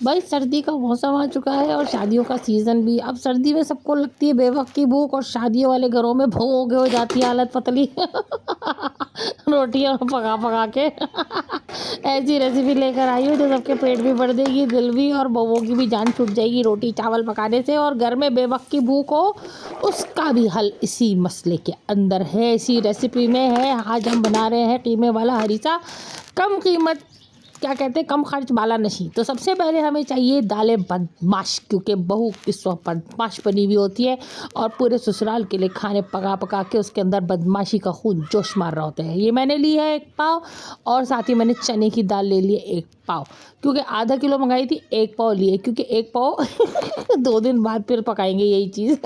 भाई सर्दी का मौसम आ चुका है और शादियों का सीज़न भी। अब सर्दी में सबको लगती है बेवक्त की भूख और शादियों वाले घरों में भोग हो जाती है हालत पतली रोटियां पका पका के ऐसी रेसिपी लेकर आई हो जो सबके पेट भी भर देगी, दिल भी, और बहूओं की भी जान छूट जाएगी रोटी चावल पकाने से। और घर में बेवक्त की भूख हो उसका भी हल इसी मसले के अंदर है, इसी रेसिपी में है। आज हम बना रहे हैं कीमे वाला हरीसा, कम कीमत, क्या कहते हैं, कम खर्च वाला नशी। तो सबसे पहले हमें चाहिए दालें बदमाश, क्योंकि बहू किस वक्त बदमाश बनी हुई होती है और पूरे ससुराल के लिए खाने पका पका के उसके अंदर बदमाशी का खून जोश मार रहा होता है। ये मैंने ली है 1 पाव, और साथ ही मैंने चने की दाल ले ली है 1 पाव, क्योंकि आधा किलो मंगाई थी 1 पाव लिए, क्योंकि 1 पाव 2 दिन बाद फिर पकाएंगे यही चीज़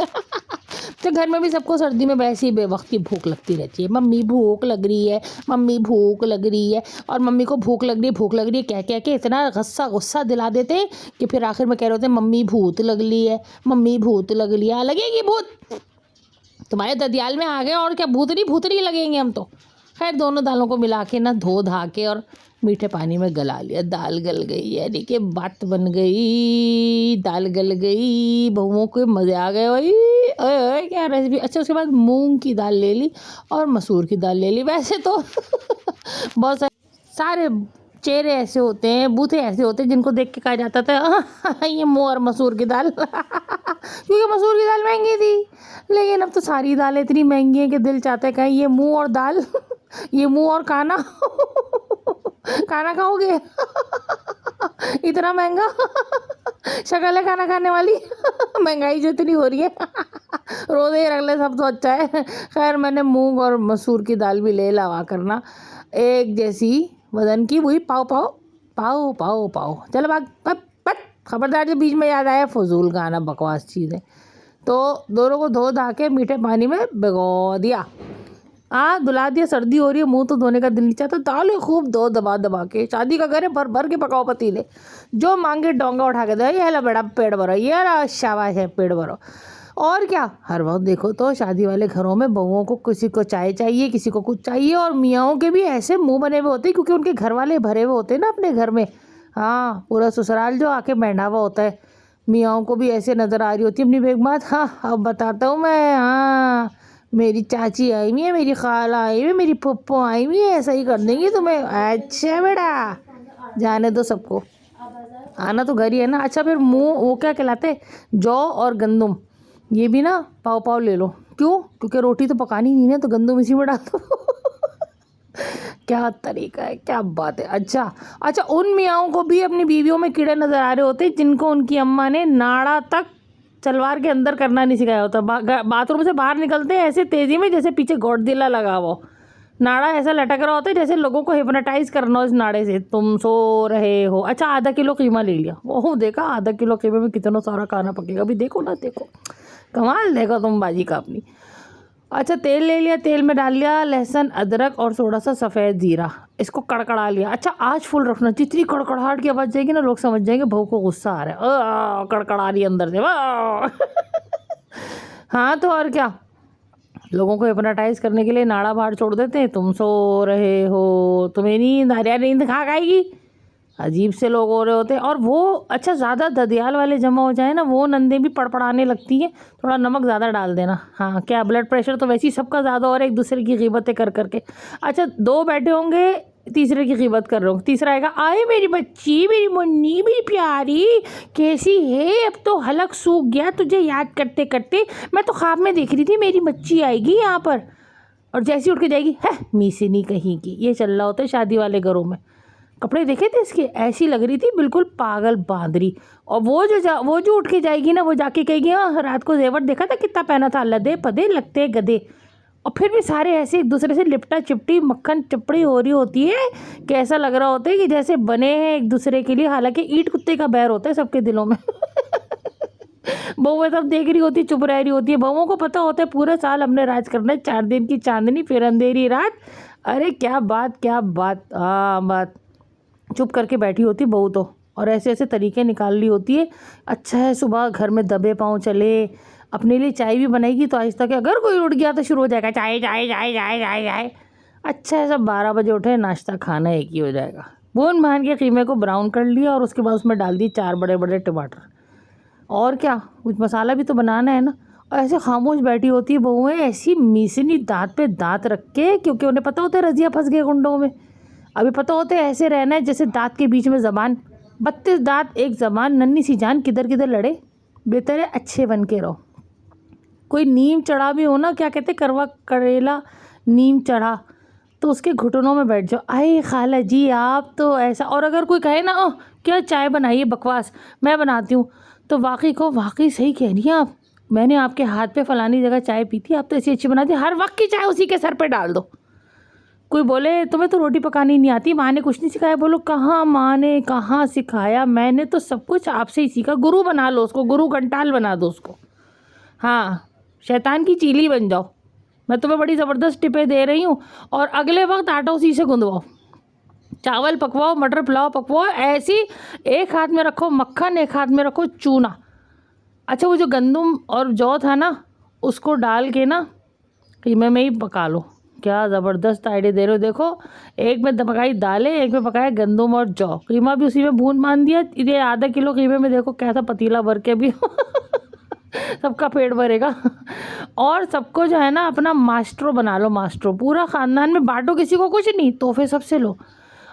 तो घर में भी सबको सर्दी में वैसे ही बेवक्त की भूख लगती रहती है। मम्मी भूख लग रही है, मम्मी भूख लग रही है, और मम्मी को भूख लग रही है, भूख लग रही है कह कह के इतना गुस्सा दिला देते कि फिर आखिर में कह रहे होते मम्मी भूत लग ली है, मम्मी भूत लग लिया, लगेगी भूत तुम्हारे ददियाल में आ गए, और क्या भूतनी लगेंगे हम तो। खैर दोनों दालों को मिला के ना धो धा के और मीठे पानी में गला लिया। दाल गल गई, यानी कि बात बन गई, दाल गल गई, बहुओं को मज़े आ गए भाई, ओए ओए क्या रेसिपी। अच्छा उसके बाद मूंग की दाल ले ली और मसूर की दाल ले ली। वैसे तो बहुत सारे चेहरे ऐसे होते हैं, बूथे ऐसे होते हैं जिनको देख के कहा जाता था ये मूंग और मसूर की दाल क्योंकि मसूर की दाल महंगी थी। लेकिन अब तो सारी दालें इतनी महंगी हैं कि दिल चाहता है कहीं ये मूंग और दाल ये मुंह और खाना खाना खाओगे इतना महंगा शक्ल है खाना खाने वाली महंगाई जो इतनी हो रही है रोज़ ही रख ले सब तो अच्छा है। खैर मैंने मूंग और मसूर की दाल भी ले लावा करना, एक जैसी वजन की, वही पाव पाव पाव पाव पाव। चलो भाग पट खबरदार, जो बीच में याद आया फजूल गाना बकवास चीज़ें। तो दोनों को धो धा के मीठे पानी में भिगो दिया, दुला दिया। सर्दी हो रही है, मुंह तो धोने का दिल नहीं चाहता। दालें खूब दो दबा दबा के, शादी का घर है, भर भर के पकाओ पतीले, जो मांगे डोंगा उठा के दो, ये ला बेटा पेट भरो, ये ला शाबाश है पेट भरो। और क्या, हर वक्त देखो तो शादी वाले घरों में बहुओं को किसी को चाय चाहिए, किसी को कुछ चाहिए, और मियाँओं के भी ऐसे मुंह बने हुए होते हैं क्योंकि उनके घर वाले भरे हुए होते हैं ना अपने घर में। हाँ, पूरा ससुराल जो आके बैठा हुआ होता है। मियाँओं को भी ऐसे नज़र आ रही होती है अपनी बेगमात। हाँ अब बताता हूँ मैं, हाँ मेरी चाची आई हुई है, मेरी खाला आई हुई है, मेरी पप्पो आई हुई है, ऐसा ही कर देंगी तुम्हें। अच्छा बेटा जाने दो सबको, आना तो घर ही है ना। अच्छा फिर मुँह वो क्या कहलाते, जौ और गंदम, ये भी ना पाव पाव ले लो। क्यों? क्योंकि रोटी तो पकानी नहीं है, तो गंदम इसी में डाल दो क्या तरीका है, क्या बात है। अच्छा उन मियाँओं को भी अपनी बीवियों में कीड़े नज़र आ रहे होते जिनको उनकी अम्मा ने नाड़ा तक सलवार के अंदर करना नहीं सिखाया होता। बाथरूम से बाहर निकलते हैं ऐसे तेज़ी में जैसे पीछे गोडजिला लगा हो, नाड़ा ऐसा लटक रहा होता है जैसे लोगों को हिप्नोटाइज करना हो इस नाड़े से, तुम सो रहे हो। अच्छा आधा किलो कीमा ले लिया, ओह देखा आधा किलो कीमे में कितना सारा खाना पकेगा। अभी देखो ना, देखो कमाल देखो तुम बाजी का अपनी। अच्छा तेल ले लिया, तेल में डाल लिया लहसुन अदरक और थोड़ा सा सफ़ेद जीरा, इसको कड़कड़ा लिया। अच्छा आँच फुल रखना, जितनी कड़कड़ाहट की आवाज़ जाएगी ना लोग समझ जाएंगे बहू को गुस्सा आ रहा है, कड़कड़ा रही अंदर से हाँ तो और क्या, लोगों को हिप्नोटाइज करने के लिए नाड़ा बाहर छोड़ देते हैं। तुम सो रहे हो, तुम्हें नींद आ रही है, नींद खा खाएगी, अजीब से लोग हो रहे होते हैं। और वो अच्छा ज़्यादा ददियाल वाले जमा हो जाए ना, वो नंदे भी पड़पड़ाने लगती हैं, थोड़ा नमक ज़्यादा डाल देना। हाँ क्या, ब्लड प्रेशर तो वैसे ही सबका ज़्यादा और एक दूसरे की ग़ीबतें कर करके। अच्छा 2 बैठे होंगे, तीसरे की ग़ीबत कर रहे हो, तीसरा आएगा, आए मेरी बच्ची, मेरी मुन्नी, मेरी प्यारी, कैसी है, अब तो हलक सूख गया तुझे याद करते करते, मैं तो ख्वाब में देख रही थी मेरी बच्ची आएगी यहाँ पर, और जैसी उठ के जाएगी है मीसिनी कहीं की। ये चल रहा होता है शादी वाले घरों में। कपड़े देखे थे इसके, ऐसी लग रही थी बिल्कुल पागल बांदरी। और वो जो उठ के जाएगी ना, वो जाके कहेगी हाँ रात को जेवर देखा था कितना पहना था, लदे पदे लगते गधे। और फिर भी सारे ऐसे एक दूसरे से लिपटा चिपटी मक्खन चिपड़ी हो रही होती है कि ऐसा लग रहा होता है कि जैसे बने हैं एक दूसरे के लिए, हालांकि ईंट कुत्ते का बैर होता है सबके दिलों में बहुएं सब देख रही होती, चुप रह रही होती है। बहुओं को पता होता है पूरे साल हमने राज करना है, 4 दिन की चांदनी फिर अंधेरी रात। अरे क्या बात क्या बात, हाँ बात। चुप करके बैठी होती बहू तो, और ऐसे ऐसे तरीके निकाल ली होती है। अच्छा है सुबह घर में दबे पाँव चले, अपने लिए चाय भी बनाएगी तो आहिस्ता के अगर कोई उठ गया तो शुरू हो जाएगा चाय चाय चाय चाय चाय चाय। अच्छा है सब 12 बजे उठे, नाश्ता खाना एक ही हो जाएगा। भून भान के कीमे को ब्राउन कर लिया और उसके बाद उसमें डाल दिए 4 बड़े बड़े टमाटर। और क्या, कुछ मसाला भी तो बनाना है ना। और ऐसे खामोश बैठी होती है बहुएं, ऐसी मीसनी दांत पे दांत रख के, क्योंकि उन्हें पता होता है रजिया फंस गए गुंडों में। अभी पता होता है ऐसे रहना है जैसे दांत के बीच में ज़बान, 32 दांत एक ज़बान, नन्ही सी जान, किधर किधर लड़े। बेहतर है अच्छे बन के रहो। कोई नीम चढ़ा भी हो ना, क्या कहते करवा करेला नीम चढ़ा, तो उसके घुटनों में बैठ जाओ। आए खाला जी आप तो ऐसा। और अगर कोई कहे ना क्या चाय बनाइए बकवास, मैं बनाती हूँ, तो वाकई को वाकई सही कह रही हैं आप, मैंने आपके हाथ पे फलानी जगह चाय पी थी, आप तो ऐसी अच्छी बनाती, हर वक्त की चाय उसी के सर पे डाल दो। कोई बोले तुम्हें तो रोटी पकानी नहीं आती, माँ ने कुछ नहीं सिखाया, बोलो कहाँ माँ ने कहाँ सिखाया, मैंने तो सब कुछ आपसे ही सीखा। गुरु बना लो उसको, गुरु घंटाल बना दो उसको। हाँ, शैतान की चीली बन जाओ। मैं तुम्हें बड़ी ज़बरदस्त टिपें दे रही हूँ। और अगले वक्त आटा उसी से गूंदवाओ, चावल पकवाओ, मटर पुलाव पकवाओ, ऐसी एक हाथ में रखो मक्खन, एक हाथ में रखो चूना। अच्छा, वो जो गंदम और जौ था ना, उसको डाल के ना कीमे में ही पका लो। क्या ज़बरदस्त आइडिया दे रहे हो। देखो, एक में पकाई दालें, एक में पकाया गंदम और जौ, कीमा भी उसी में भून मान दिया। ये आधा किलो कीमे में देखो कैसा पतीला भर के भी सबका पेट भरेगा। और सबको जो है ना अपना मास्ट्रो बना लो, मास्ट्रो, पूरा ख़ानदान में बांटो, किसी को कुछ नहीं, तोहफे सबसे लो।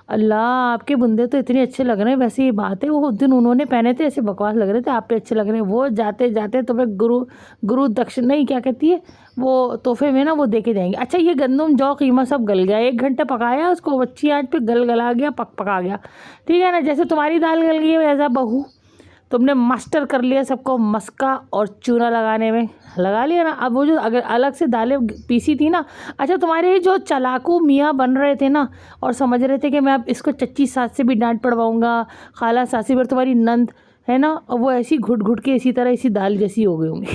अल्लाह, आपके बुंदे तो इतने अच्छे लग रहे हैं। वैसे ये बात है, वो उस दिन उन्होंने पहने थे ऐसे बकवास लग रहे थे, आप पे अच्छे लग रहे हैं। वो जाते जाते तुम्हें गुरु दक्षिण नहीं क्या कहती है वो, तोहफे में ना वो दे के जाएंगे। अच्छा, ये गंदम जौ कीमा सब गल गया, 1 घंटा पकाया उसको, अच्छी आंच पे गला गया, पका गया, ठीक है ना। जैसे तुम्हारी दाल गल गई है वैसा बहू तुमने मास्टर कर लिया सबको मस्का और चूना लगाने में, लगा लिया ना। अब वो जो अगर अलग से दालें पीसी थी ना, अच्छा तुम्हारे जो चालाकू मियाँ बन रहे थे ना और समझ रहे थे कि मैं अब इसको चच्ची सास से भी डांट पड़वाऊँगा, खाला सासी पर तुम्हारी नंद है ना, और वो ऐसी घुट घुट के इसी तरह इसी दाल जैसी हो गई होंगी।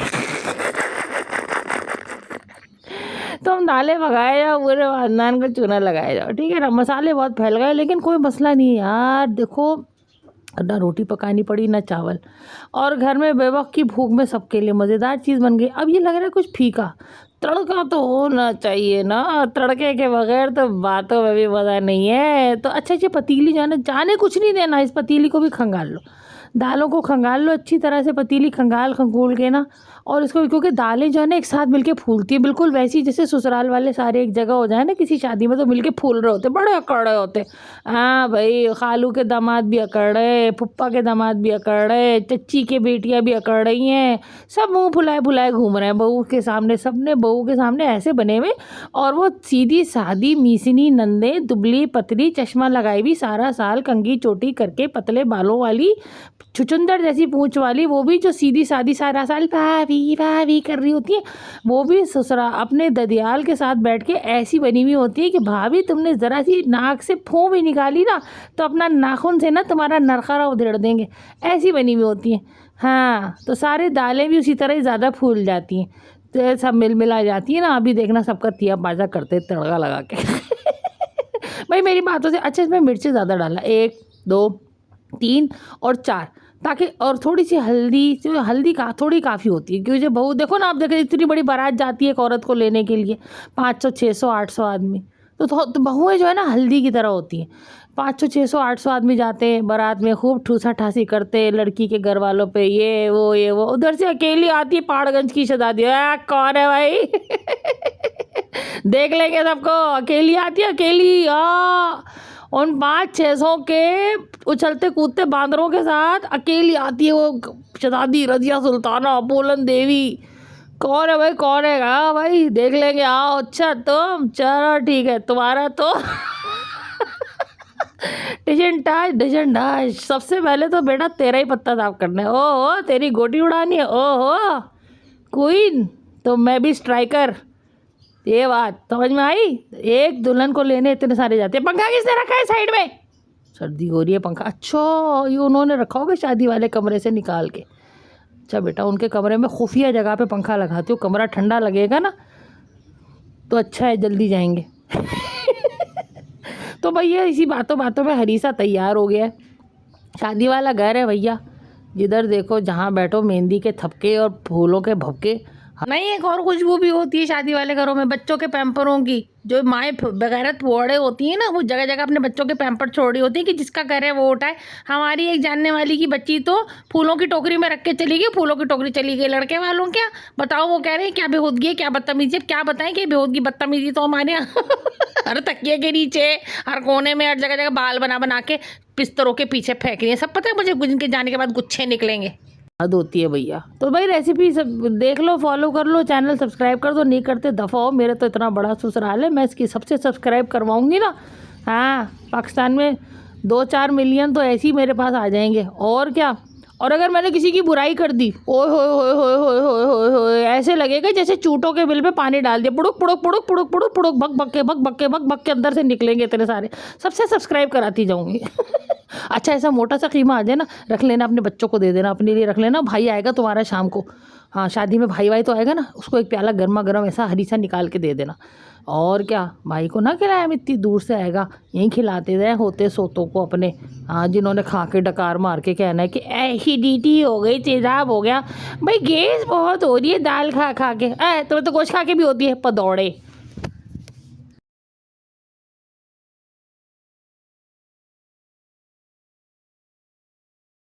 तो हम दालें पकाए जाओ, पूरे खानदान को चूना लगाए जाओ, ठीक है ना। मसाले बहुत फैल गए, लेकिन कोई मसला नहीं है यार। देखो, ना रोटी पकानी पड़ी ना चावल, और घर में बेवक्त की भूख में सबके लिए मज़ेदार चीज़ बन गई। अब ये लग रहा है कुछ फीका, तड़का तो होना चाहिए ना, तड़के के बगैर तो बातों में भी मज़ा नहीं है। तो अच्छा, ये पतीली जाने कुछ नहीं देना, इस पतीली को भी खंगाल लो, दालों को खंगाल लो अच्छी तरह से, पतीली खंगूल के ना। और इसको, क्योंकि दालें जो है ना एक साथ मिलके फूलती है, बिल्कुल वैसी जैसे ससुराल वाले सारे एक जगह हो जाए ना किसी शादी में, तो मिलके फूल रहे होते, बड़े अकड़ रहे होते। हाँ भाई, खालू के दामाद भी अकड़ रहे, फुप्पा के दामाद भी अकड़ रहे, चच्ची के बेटियाँ भी अकड़ रही हैं, सब मुँह फुलाए फुलाए घूम रहे हैं बहू के सामने, सब ने बहू के सामने ऐसे बने हुए। और वो सीधी सादी मीसनी नंदे, दुबली पतली, चश्मा लगाई भी सारा साल, कंघी चोटी करके, पतले बालों वाली, छुचुंदर जैसी पूंछ वाली, वो भी जो सीधी सादी सारा साल भाभी भाभी कर रही होती है, वो भी ससुरा अपने ददियाल के साथ बैठ के ऐसी बनी हुई होती है कि भाभी तुमने ज़रा सी नाक से फूं भी निकाली ना तो अपना नाखून से ना तुम्हारा नरखरा उधेड़ देंगे, ऐसी बनी हुई होती हैं। हाँ, तो सारे दालें भी उसी तरह ही ज़्यादा फूल जाती हैं, तो सब मिल मिला जाती है ना। अभी देखना सबका तिया बाजा करते तड़का लगा के भाई मेरी बातों से। अच्छा, इसमें मिर्ची ज़्यादा डाला, 1 2 3 और 4, ताकि, और थोड़ी सी हल्दी का थोड़ी काफ़ी होती है, क्योंकि जब बहू देखो ना, आप देखो इतनी बड़ी बारात जाती है एक औरत को लेने के लिए, 500 600 800 आदमी, तो बहुएं जो है ना हल्दी की तरह होती हैं। 500 600 800 आदमी जाते हैं बारात में, खूब ठूसा ठासी करते हैं लड़की के घर वालों पे, ये वो। उधर से अकेली आती है पहाड़गंज की शहजादी, कौन है भाई देख लेंगे सबको, अकेली आती है, अकेली। उन 500-600 के उछलते कूदते बांदरों के साथ अकेली आती है वो शहजादी रजिया सुल्ताना बोलन देवी। कौन है भाई, कौन है? हाँ भाई देख लेंगे, आओ। अच्छा तुम, चलो ठीक है, तुम्हारा तो डिशनटाज। सबसे पहले तो बेटा तेरा ही पत्ता साफ करना है। ओहो, तेरी गोटी उड़ानी है, ओहो क्वीन, तो मैं भी स्ट्राइकर। ये बात समझ में आई? एक दुल्हन को लेने इतने सारे जाते हैं। पंखा किसने रखा है साइड में? सर्दी हो रही है, पंखा। अच्छा, ये उन्होंने रखा होगा शादी वाले कमरे से निकाल के। अच्छा बेटा, उनके कमरे में खुफिया जगह पे पंखा लगाते हो, कमरा ठंडा लगेगा ना तो अच्छा है, जल्दी जाएंगे तो भैया इसी बातों बातों में हरीसा तैयार हो गया है। शादी वाला घर है भैया, जिधर देखो जहाँ बैठो मेहंदी के थपके और फूलों के भपके। नहीं, एक और खुशबू भी होती है शादी वाले घरों में बच्चों के पैम्परों की। जो माएँ बेगैरत फुहड़े होती हैं ना, वो जगह जगह अपने बच्चों के पैम्पर छोड़ रही होती है कि जिसका घर है वो उठाए। हमारी एक जानने वाली की बच्ची तो फूलों की टोकरी में रख के चली गई, फूलों की टोकरी चली गई। लड़के वालों क्या बताओ, वो कह रहे हैं क्या बेहूदगी है, क्या बदतमीजी है। क्या बताएं कि बेहूदगी बदतमीजी तो हमारे यहाँ हर तकिए के नीचे, हर कोने में, हर जगह जगह बाल बना बना के बिस्तरों के पीछे फेंक रही है। सब पता है मुझे, जिनके जाने के बाद गुच्छे निकलेंगे। हद होती है भैया। तो भाई रेसिपी सब देख लो, फॉलो कर लो, चैनल सब्सक्राइब कर दो। नहीं करते दफ़ा हो, मेरे तो इतना बड़ा ससुराल है, मैं इसकी सबसे सब्सक्राइब करवाऊंगी ना। हाँ, पाकिस्तान में 2-4 मिलियन तो ऐसे ही मेरे पास आ जाएंगे, और क्या। और अगर मैंने किसी की बुराई कर दी, ओए होए होए होए होए होए होए होए, ऐसे लगेगा जैसे चूटों के बिल पे पानी डाल दिया। पुड़ुक पुड़ुक पुड़ुक पुड़ुक पुड़ुक पुड़ुक, भग भग के भग भग के भग भग के अंदर से निकलेंगे तेरे सारे। सबसे सब्सक्राइब कराती जाऊंगी। अच्छा, ऐसा मोटा सा कीमा आ जाए ना, रख लेना, अपने बच्चों को दे देना, अपने लिए रख लेना। भाई आएगा तुम्हारा शाम को, हाँ शादी में भाई तो आएगा ना, उसको एक प्याला गर्मा गर्म ऐसा हरी सा निकाल के दे देना। और क्या, भाई को ना खिलाया, इतनी दूर से आएगा, यहीं खिलाते रहे होते सोतों को अपने। हाँ, जिन्होंने खा के डकार मार के कहना है कि एसिडिटी हो गई, तेजाब हो गया। भाई गैस बहुत हो रही है दाल खा खा के। तुम्हें तो गोश्त खा के भी होती है, पदौड़े।